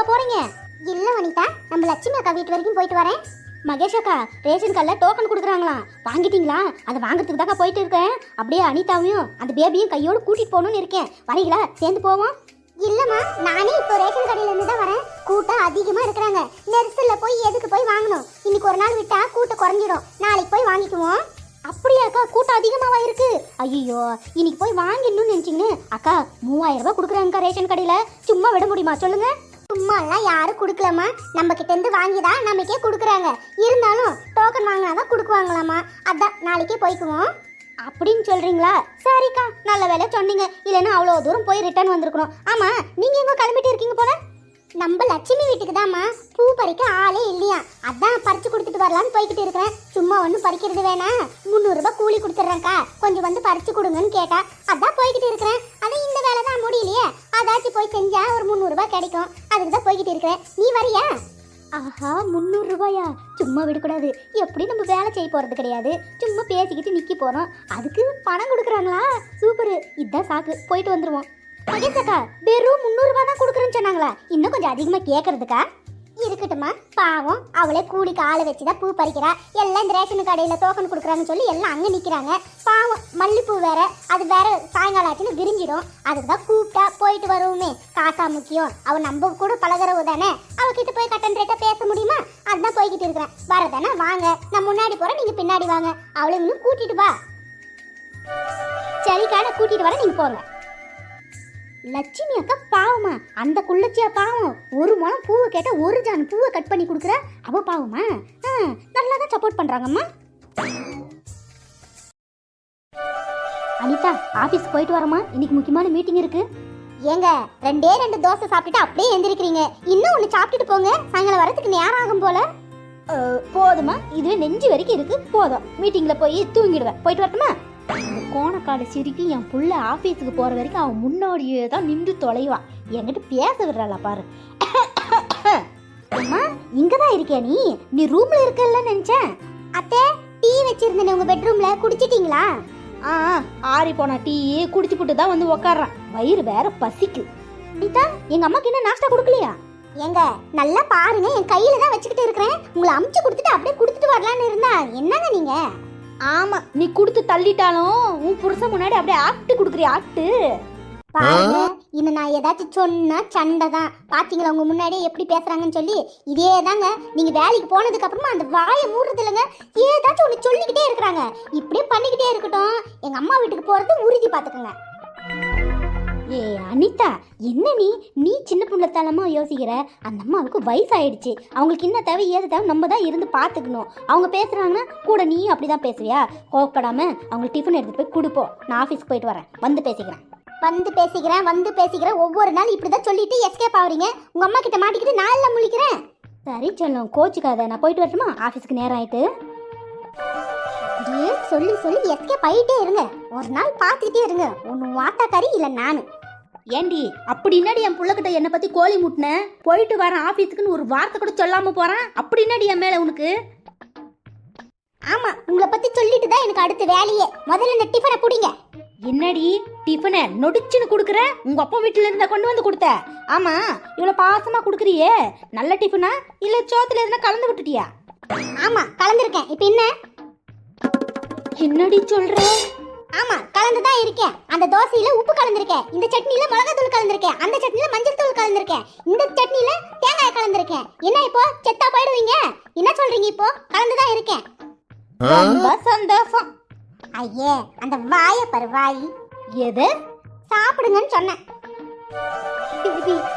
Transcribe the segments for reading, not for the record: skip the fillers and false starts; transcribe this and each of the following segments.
போறீங்க? இல்ல வனிதா, நம்ம லட்சுமி அக்கா வீட்டு வரைக்கும் போயிட்டு வரேன். மகேஷ் அக்கா, ரேஷன் கார்டில் டோக்கன் கொடுக்குறாங்களாம், வாங்கிட்டீங்களா? அதை வாங்குறதுக்கு தாக்கா போயிட்டு இருக்கேன். அப்படியே அனிதாவையும் அந்த பேபியும் கையோடு கூட்டிட்டு போகணும்னு இருக்கேன். வரீங்களா? சேர்ந்து போவோம். இல்லம்மா, நானே இப்போ ரேஷன் கடையில இருந்து தான் வரேன். கூட்டம் அதிகமா இருக்கிறாங்க. நெரிசல்ல போய் எதுக்கு போய் வாங்கணும்? இன்னைக்கு ஒரு நாள் விட்டா கூட்டம் குறைஞ்சிடும். நாளைக்கு போய் வாங்கிக்குவோம். அப்படியாக்கா? கூட்டம் அதிகமாவா இருக்கு? ஐயோ, இன்னைக்கு போய் வாங்கிடணும்னு நினைச்சிங்கன்னு அக்கா 3000 ரூபாய் கொடுக்குறாங்கக்கா ரேஷன் கடையில. சும்மா விட முடியுமா சொல்லுங்க? சும்மா எல்லாம் யாரும் கொடுக்கலாமா? நம்ம கிட்ட இருந்து வாங்கிதான் நமக்கே கொடுக்குறாங்க. இருந்தாலும் டோக்கன் வாங்கினாதான் கொடுக்குவாங்களாமா. அதான் நாளைக்கே போய்க்குவோம். அப்படின்னு சொல்றீங்களா? சரிக்கா, நல்ல வேலை சொன்னீங்க. இல்லைன்னா அவ்வளோ தூரம் போய் ரிட்டர்ன் வந்திருக்கணும். ஆமா, நீங்க எங்க கிளம்பிட்டு இருக்கீங்க போல? நம்ம லட்சுமி வீட்டுக்கு தாம்மா. பூ பறிக்க ஆளே இல்லையா, அதான் பறிச்சு கொடுத்துட்டு வரலான்னு போய்கிட்டு இருக்கிறேன். சும்மா ஒன்றும் பறிக்கிறது வேணா, 300 ரூபாய் கூலி கொடுத்துட்றேன்க்கா, கொஞ்சம் வந்து பறிச்சு கொடுங்கன்னு கேட்டா, அதான் போய்கிட்டு இருக்கிறேன். அதான் இந்த வேலை தான் முடியலையே, அதாச்சும் போய் செஞ்சா ஒரு 300 ரூபாய் கிடைக்கும். அதுக்கு தான் போய்கிட்டு இருக்கிறேன். நீ வரியா? ஆஹா, 300 ரூபாயா? சும்மா விடக்கூடாது. எப்படி நம்ம வேலை செய்ய போறது கிடையாது, சும்மா பேசிக்கிட்டு நிக்க போறோம். அதுக்கு பணம் கொடுக்குறாங்களா? சூப்பர், இதான் சாக்கு. போயிட்டு வந்துருவோம். மகேஷக்கா, வெறும் 300 ரூபாய் தான் கொடுக்குறேன்னு சொன்னாங்களா? இன்னும் கொஞ்சம் அதிகமா கேட்கறதுக்கா? இருக்கட்டுமா, பாவம், அவளே கூலிக்கு ஆளை வச்சுதான் பூ பறிக்கிறா. எல்லாம் இந்த ரேஷன் கடையில டோக்கன் கொடுக்குறாங்கன்னு சொல்லி எல்லாம் அங்க நிக்கிறாங்க. பாவம், மல்லிப்பூ வேற, அது வேற சாயங்காலம் ஆச்சுன்னு விரிஞ்சிடும். அதுக்கு தான் கூப்பிட்டா போயிட்டு வருவோமே. காசா முக்கியம், அவ நம்ம கூட பழகிறவு தானே, அவகிட்ட போய் கட்டன் ரேட்டா பேச முடியுமா? அதுதான் போய்கிட்டு இருக்கிறேன். வரதானே வாங்க, நான் முன்னாடி போறேன், நீங்க பின்னாடி வாங்க. அவளை இன்னும் கூட்டிட்டு வா. சரிக்கான கூட்டிட்டு வர, நீங்க போங்க. லட்சுமி அக்கா பாவமா? அந்த குள்ளச்சியா பாவம்? ஒரு முழம் பூவை கேட்ட ஒரு ஜான் பூவை கட் பண்ணி கொடுக்குற அவ பாவமா? நல்லா தான் சப்போர்ட் பண்றாங்கம்மா. அனிதா, ஆபீஸ் போயிட்டு வரமா? இன்னைக்கு முக்கியமான மீட்டிங் இருக்கு. ஏங்க, 2 தோசை சாப்பிட்டுட்டு அப்படியே எந்திரிக்கிறீங்க. இன்னும் ஒன்று சாப்பிட்டுட்டு போங்க, சாயங்காலம் வரதுக்கு நேரம் ஆகும் போல. போதுமா, இதுவே நெஞ்சு வரைக்கும் இருக்கு. போதும், மீட்டிங்ல போய் தூங்கிடுவேன். போயிட்டு வரட்டுமா? இந்த கோணக்கால சிரிக்கும் என் புள்ள ஆபீஸுக்கு போற வரைக்கும் அவன் முன்னாடியே தான் நின்று தொலைவா. என்கிட்ட பேச விடுறாளா பாரு. அம்மா, இங்கதான் இருக்கியா நீ? நீ ரூம்ல இருக்கல நினைச்சேன். அத்தை, டீ வச்சிருந்தேன் உங்க பெட்ரூம்ல, குடிச்சிட்டீங்களா? ஆறி போனா டீ குடிச்சு போட்டு தான் வந்து உக்காடுறேன். வயிறு வேற பசிக்கு. நீதா, எங்க அம்மாக்கு என்ன நாஸ்டா கொடுக்கலையா? ஏங்க, நல்லா பாருங்க, என் கையில தான் வச்சுக்கிட்டு இருக்கிறேன். உங்களை அமுச்சு கொடுத்துட்டு அப்படியே கொடுத்துட்டு வரலான்னு இருந்தா என்னங்க நீங்க? ஆமா, நீ கொடுத்து தள்ளிட்டாலும் உன் புருஷன் முன்னாடி அப்படியே ஆக்ட் குடுக்குறிய ஆக்ட். பாருங்க, இன்னும் நான் ஏதாச்சும் சொன்னா சண்டை தான். பாத்தீங்களா உங்க முன்னாடியே எப்படி பேசுறாங்கன்னு சொல்லி? இதே தாங்க, நீங்க வேலைக்கு போனதுக்கு அப்புறமா அந்த வாயை மூடுறது இல்லைங்க. ஏதாச்சும் ஒன்று சொல்லிக்கிட்டே இருக்கிறாங்க. இப்படியே பண்ணிக்கிட்டே இருக்கட்டும். எங்க அம்மா வீட்டுக்கு போறது உறுதி பாத்துக்கோங்க. ஏ அனிதா, என்ன நீ சின்ன புள்ளத்தனமா யோசிக்கிற? அந்த அம்மாவுக்கு வயசாயிடுச்சு. அவங்களுக்கு என்ன தேவை ஏது தேவை நம்ம தான் இருந்து பார்த்துக்கணும். அவங்க பேசுறாங்கன்னா கூட நீ அப்படிதான் பேசுவியா? கோவப்படாம அவங்களுக்கு டிஃபன் எடுத்துட்டு போய் கொடுப்போம். நான் ஆஃபீஸ்க்கு போயிட்டு வரேன், வந்து பேசிக்கிறேன். ஒவ்வொரு நாள் இப்படிதான் சொல்லிட்டு எஸ்கேப் ஆகுறீங்க. உங்க அம்மா கிட்ட மாட்டிக்கிட்டு நான் எல்லாம் முழிக்கிறேன். சரி சொல்லும், கோச்சுக்காத. நான் போயிட்டு வரட்டுமா? ஆஃபீஸ்க்கு நேரம் ஆயிட்டு. சொல்லி எஸ்கேப் ஆயிட்டே இருங்க. ஒரு நாள் பார்த்துக்கிட்டே இருங்க. ஒன்னு வாத்தாக்காரி இல்ல நானு. ஏண்டி, அப்படின்னாடி என் புள்ளகிட்ட என்னை பத்தி கோழி முட்டின? போயிட்டு வரேன் ஆபீஸுக்குன்னு ஒரு வார்த்தை கூட சொல்லாம போறேன். அப்படின்னாடி என் மேல உனக்கு? ஆமா, உங்களை பத்தி சொல்லிட்டு தான் எனக்கு அடுத்த வேலையே. முதல்ல இந்த டிஃபனை புடிங்க. என்னடி டிஃபனை நொடிச்சுன்னு குடுக்குற? உங்க அப்பா வீட்டுல இருந்தா கொண்டு வந்து கொடுத்த? ஆமா, இவ்வளவு பாசமா குடுக்குறியே, நல்ல டிஃபனா இல்ல சோத்துல எதுனா கலந்து விட்டுட்டியா? ஆமா, கலந்துருக்கேன். இப்ப என்ன? என்னடி சொல்ற? ஆமா, கலந்துதான் இருக்கேன். அந்த தோசையில உப்பு கலந்துருக்கேன், இந்த சட்னில மிளகாய் தூள் கலந்துருக்கேன், அந்த சட்னில மஞ்சள் தூள் கலந்துருக்கேன், இந்த சட்னில தேங்காய் கலந்துருக்கேன். என்ன இப்போ செத்தா போயிடுவீங்க? என்ன சொல்றீங்க? இப்போ கலந்துதான் இருக்கேன். ரொம்ப சந்தோஷம். ஐயே, அந்த வாய பாரு, வாய். எது? சாப்பிடுங்கன்னு சொன்னேன்.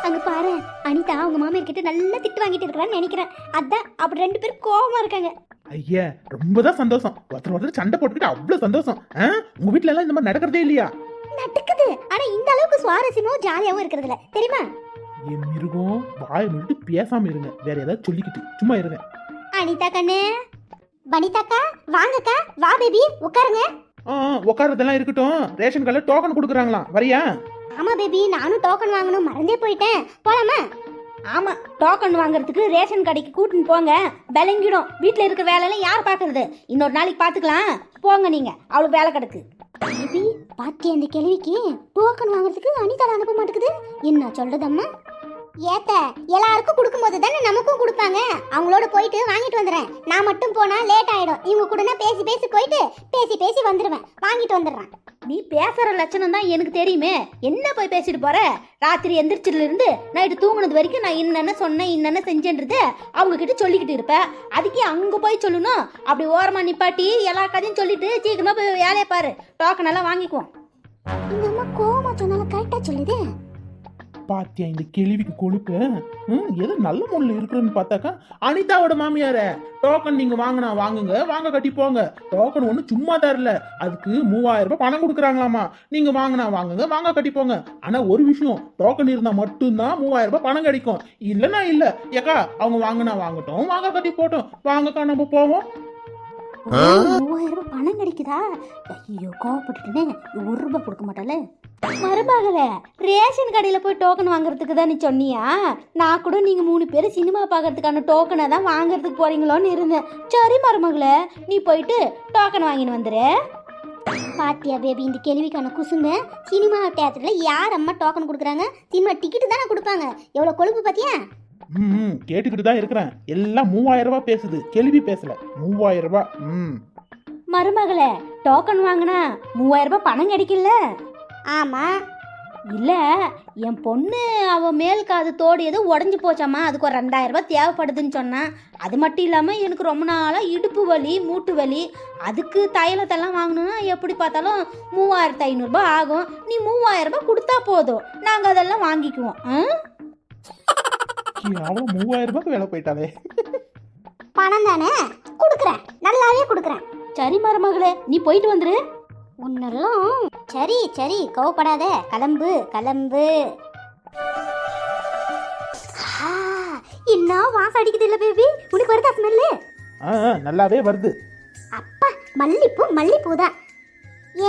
அங்க பாரு, அனிதா அவங்க மாமியார் கிட்ட நல்லா திட்டு வாங்கிட்டு இருக்கான்னு நினைக்கிறேன். அதான் அப்படி 2 பேரும் கோவமா இருக்காங்க. ஐயா, ரொம்பதான் சந்தோஷம். ஒருத்தர் சண்டை போட்டுக்கிட்டு அவ்வளவு சந்தோஷம். உங்க வீட்டுல எல்லாம் இந்த மாதிரி நடக்கிறதே இல்லையா? நடக்குது, ஆனா இந்த அளவுக்கு சுவாரஸ்யமும் ஜாலியாவும் இருக்கிறது இல்ல, தெரியுமா? என் மிருகம், வாயை முடிட்டு பேசாம இருங்க. வேற ஏதாவது சொல்லிக்கிட்டு சும்மா இருங்க. அனிதா கண்ணே, வனிதாக்கா, வாங்கக்கா, வா பேபி, உட்காருங்க. உட்காரதெல்லாம் இருக்கட்டும். ரேஷன் கார்டுல டோக்கன் கொடுக்குறாங்களாம், வரியா? ஆமா பேபி, நானும் டோக்கன் வாங்கணும், மறந்தே போயிட்டேன். போலாமா? ஆமா, டோக்கன் வாங்குறதுக்கு ரேஷன் கடைக்கு கூட்டின்னு போங்க. விளங்கிடும். வீட்டுல இருக்க வேலையெல்லாம் யார் பாக்குறது? இன்னொரு நாளைக்கு பாத்துக்கலாம். போங்க நீங்க, அவளுக்கு வேலை கிடக்கு. பேபி, பாட்டி அந்த கேள்விக்கு டோக்கன் வாங்குறதுக்கு அனிதா அனுப்ப மாட்டேங்குது. என்ன சொல்றதம்மா? ஏத்த எல்லாருக்கும் கொடுக்கும்போது தானே நமக்கும் கொடுப்பாங்க. அவங்களோட போயிட்டு வாங்கிட்டு வந்துடுறேன். நான் மட்டும் போனா லேட் ஆயிடும். இவங்க கூட நான் பேசி பேசி போயிட்டு பேசி வந்துடுவேன். வாங்கிட்டு வந்துடுறேன். நீ பேசுற லட்சணம் தான் எனக்கு தெரியுமே. என்ன போய் பேசிட்டு போற? ராத்திரி எந்திரிச்சதுல இருந்து நைட்டு தூங்குனது வரைக்கும் நான் என்னென்ன சொன்னேன் என்னென்ன செஞ்சேன்றத அவங்க கிட்ட சொல்லிக்கிட்டு இருப்பேன். அதுக்கே அங்க போய் சொல்லணும். அப்படி ஓரமா நிப்பாட்டி எல்லா கதையும் சொல்லிட்டு சீக்கிரமா போய் வேலையை பாரு. டோக்கன் எல்லாம் வாங்கிக்குவோம். இந்த அம்மா கோமா சொன்னாலும் கரெக்டா சொல்லுது. பாத்தியா இந்த கேள்விக்கு கொழுப்பு? ஏதோ நல்ல முள்ள இருக்குன்னு பார்த்தாக்கா அனிதாவோட மாமியார டோக்கன் நீங்க வாங்கினா வாங்குங்க, வாங்க கட்டி போங்க. டோக்கன் ஒண்ணு சும்மா தரல, அதுக்கு 3000 ரூபாய் பணம் கொடுக்குறாங்களாமா. நீங்க வாங்கினா வாங்குங்க, வாங்க கட்டி போங்க. ஆனா ஒரு விஷயம், டோக்கன் இருந்தா மட்டும்தான் 3000 ரூபாய் பணம் கிடைக்கும். இல்லன்னா இல்ல. ஏக்கா அவங்க வாங்கினா வாங்கட்டும், வாங்க கட்டி போட்டோம். வாங்கக்கா நம்ம போவோம். 3000 ரூபாய் பணம் கிடைக்குதா? ஐயோ கோவப்பட்டுட்டேனே. 1 ரூபாய் கொடுக்க மாட்டாளே. மருமகளே, ரேஷன் கடையில் போய் டோக்கன் வாங்குறதுக்கு தான் நீ சொன்னியா? நான் கூட நீங்கள் 3 பேர் சினிமா பார்க்கறதுக்கான டோக்கனை தான் வாங்குறதுக்கு போறீங்களோன்னு இருந்தேன். சரி மருமகளே, நீ போயிட்டு டோக்கன் வாங்கின்னு வந்துரு. பாத்தியா பேபி இந்த கேள்விக்கான குசுங்க. சினிமா தியேட்டர்ல யார் அம்மா டோக்கன் கொடுக்குறாங்க? சினிமா டிக்கெட் தானே கொடுப்பாங்க. எவ்வளவு கொழுப்பு பாத்தியா? கேட்டுக்கிட்டு தான் இருக்கிறேன். எல்லாம் 3000 ரூபாய் பேசுது, கேள்வி பேசல. 3000 ரூபாய். மருமகளே, டோக்கன் வாங்கினா 3000 ரூபாய் பணம் கிடைக்கல? ஆமா. இல்லை, என் பொண்ணு அவ மேல் காது தோடு எதுவும் உடஞ்சி போச்சாம்மா, அதுக்கு ஒரு 2000 ரூபாய் தேவைப்படுதுன்னு சொன்னான். அது மட்டும் இல்லாமல் எனக்கு ரொம்ப நாளாக இடுப்பு வலி மூட்டு வலி, அதுக்கு தைலத்தெல்லாம் வாங்கணும்னா எப்படி பார்த்தாலும் 3500 ரூபாய் ஆகும். நீ 3000 ரூபாய் கொடுத்தா போதும், நாங்கள் அதெல்லாம் வாங்கிக்குவோம். அவன் 3000 ரூபாய்க்கு வேலை போயிட்டாலே. பணம் தானே கொடுக்குறேன், நல்லாவே கொடுக்குறேன். சரி மருமகளே, நீ போயிட்டு வந்துரு. உன்னெல்லாம் சரி சரி கோவப்படாத. கிளம்பு கிளம்பு. என்ன வாசம் அடிக்குது இல்ல பேபி? உனக்கு வருதா ஸ்மெல்லு? நல்லாவே வருது. அப்பா மல்லிப்பூ தான்.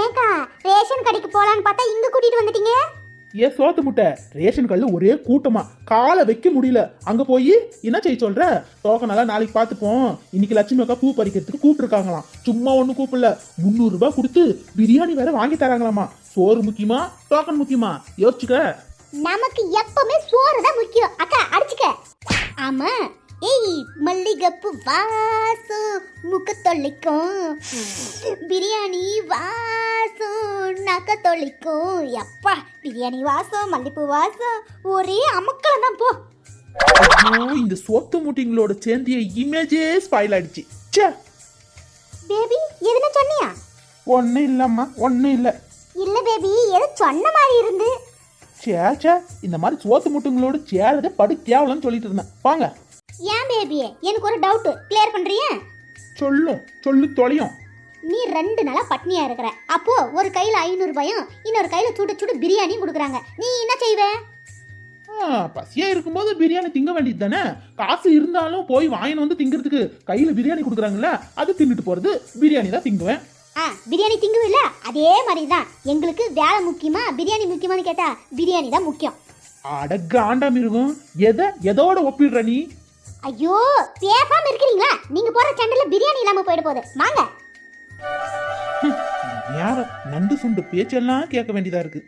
ஏங்கா ரேஷன் கடைக்கு போலான்னு பார்த்தா இங்க கூட்டிட்டு வந்துட்டீங்க. ஏன் சோத்து முட்டை, ரேஷன் கல்லு ஒரே கூட்டமா, காலை வைக்க முடியல. அங்க போய் என்ன செய்ய சொல்ற? டோக்கனெல்லாம் நாளைக்கு பார்த்துப்போம். இன்னைக்கு லட்சுமி அக்கா பூ பறிக்கிறதுக்கு கூப்பிட்டுருக்காங்களாம். சும்மா ஒன்றும் கூப்பிடல, 300 ரூபாய் கொடுத்து பிரியாணி வேற வாங்கி தராங்களாமா. சோறு முக்கியமா டோக்கன் முக்கியமா? யோசிச்சுக்க. நமக்கு எப்பவுமே சோறு தான் முக்கியம். அக்கா அடிச்சுக்க. ஆமா. ஏய் மல்லிகைப்பூ வாசம் முகத்தொல்லிக்கும், பிரியாணி வாசம் நகத்தொல்லிக்கும். எப்பா பிரியாணி வாசம் மல்லிப்பூ வாசம் ஒரே அமக்கலம் தான் போ. இந்த சோத்து முட்டிங்களோட சேர்ந்திய இமேஜே ஸ்பாயில் ஆயிடுச்சு. பேபி எதுனா சொன்னியா? ஒன்னும் இல்லம்மா, ஒன்னும் இல்ல. இல்ல பேபி ஏதோ சொன்ன மாதிரி இருந்து. சேச்சா, இந்த மாதிரி சோத்து முட்டுங்களோட சேரத படு கேவலன்னு சொல்லிட்டு இருந்தேன். வாங்க. ஏன் பேபி எனக்கு ஒரு டவுட், கிளியர் பண்றியா? சொல்லு தொலையும். நீ 2 நாளா பட்னியா இருக்கிற. அப்போ ஒரு கையில 500 ரூபாயும் இன்னொரு கையில சுட பிரியாணியும் கொடுக்குறாங்க. நீ என்ன செய்வ? பசியா இருக்கும்போது பிரியாணி திங்க வேண்டியது தானே. காசு இருந்தாலும் போய் வாங்கின்னு வந்து திங்கிறதுக்கு கையில பிரியாணி கொடுக்குறாங்கல்ல, அது தின்னுட்டு போறது. பிரியாணி தான் திங்குவேன். பிரியாணி திங்குவில்ல, அதே மாதிரி தான் எங்களுக்கு வேலை முக்கியமா பிரியாணி முக்கியமானு கேட்டா பிரியாணி தான் முக்கியம். அட காண்டா மிருகம், எதோட ஒப்பிடுற நீ? ஐயோ பேசாம இருக்கிறீங்களா? நீங்க போற சண்டையில பிரியாணி இல்லாம போயிட போகுது. வாங்க. யார நண்டு சுண்டு பேச்செல்லாம் கேட்க வேண்டியதா இருக்கு.